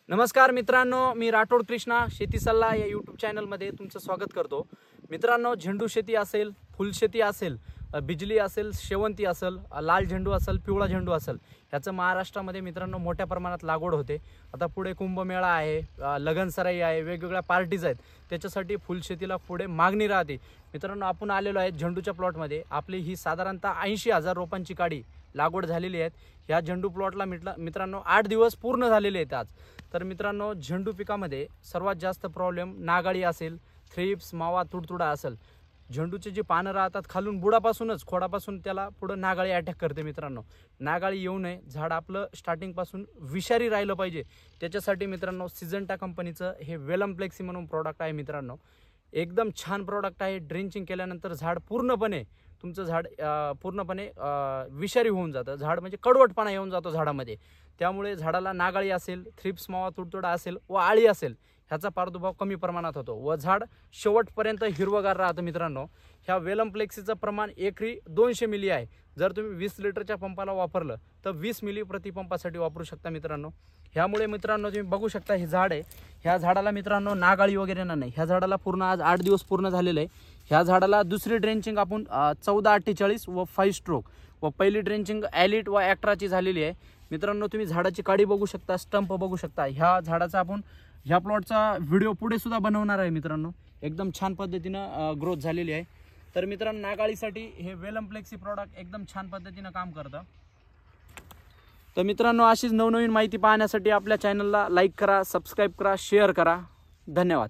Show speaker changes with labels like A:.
A: नमस्कार मित्रांनो, मी राठोड कृष्णा शेती सल्ला या यूट्यूब चॅनलमध्ये तुमचं स्वागत करतो। मित्रांनो, झेंडू शेती असेल, फुलशेती असेल, बिजली असेल, शेवंती असेल, लाल झेंडू असेल, पिवळा झेंडू असेल, याचं महाराष्ट्रामध्ये मित्रांनो मोठ्या प्रमाणात लागवड होते। आता पुढे कुंभमेळा आहे, लगनसराई आहे, वेगवेगळ्या पार्टीज आहेत, त्याच्यासाठी फुलशेतीला पुढे मागणी राहते। मित्रांनो, आपण आलेलो आहे झेंडूच्या प्लॉटमध्ये। आपली ही साधारणतः 80,000 रोपांची काडी लागवड झालेली आहे। ह्या झेंडू प्लॉटला मित्रांनो 8 दिवस पूर्ण झालेले आहेत आज। तर मित्रांनो, झेंडू पिकामध्ये सर्वात जास्त प्रॉब्लेम नागाळी असेल, थ्रिप्स, मावा, तुडतुडा असेल। झेंडूचे जे पानं राहतात खालून बुडापासूनच खोडापासून त्याला पुढे नागाळी अटॅक करते। मित्रांनो, नागाळी येऊ नये, झाड आपलं स्टार्टिंग पासून विषारी राहिलं पाहिजे, त्याच्यासाठी मित्रांनो सिजंटा कंपनीचं हे वेलम फ्लेक्सी म्हणून प्रोडक्ट आहे। मित्रांनो, एकदम छान प्रोडक्ट आहे। ड्रिंचिंग केल्यानंतर झाड पूर्णपणे तुमचं झाड पूर्णपणे विषारी होऊन जातं। झाड म्हणजे कडवटपणा येऊन जातो झाडामध्ये। त्यामुळे झाडाला नागाळी असेल, थ्रिप्स, मावा, तुडतुडा असेल व आळी असेल, ह्याचा प्रादुर्भाव कमी प्रमाणात होतो व झाड शेवटपर्यंत हिरवगार राहतं। मित्रांनो, ह्या वेलम फ्लेक्सीचं प्रमाण एकरी 200 मिली आहे। जर तुम्ही 20 लिटरच्या पंपाला वापरलं तर 20 मिली प्रति पंपासाठी वापरू शकता। मित्रांनो, ह्यामुळे मित्रांनो तुम्ही बघू शकता हे झाड आहे, ह्या झाडाला मित्रांनो नागाळी वगैरे नाही। ह्या झाडाला पूर्ण आज 8 दिवस पूर्ण झालेले आहे। ह्या झाडाला दुसरी ड्रेंचिंग आपण 1448 व 5 स्ट्रोक व पहिली ड्रेंचिंग ॲलिट व ॲक्ट्राची झालेली आहे। मित्रांनो, तुम्ही झाडाची काडी बघू शकता, स्टंप बघू शकता। ह्या झाडाचा आपण ह्या प्लॉटचा व्हिडिओ पुढे सुद्धा बनवणार आहे। मित्रांनो, एकदम छान पद्धतीनं ग्रोथ झालेली आहे। तर मित्रांनो, नागाळीसाठी हे वेलम फ्लेक्सी प्रॉडक्ट एकदम छान पद्धतीनं काम करतं। तर मित्रांनो, अशीच नवनवीन माहिती पाहण्यासाठी आपल्या चॅनलला लाईक करा, सबस्क्राईब करा, शेअर करा। धन्यवाद।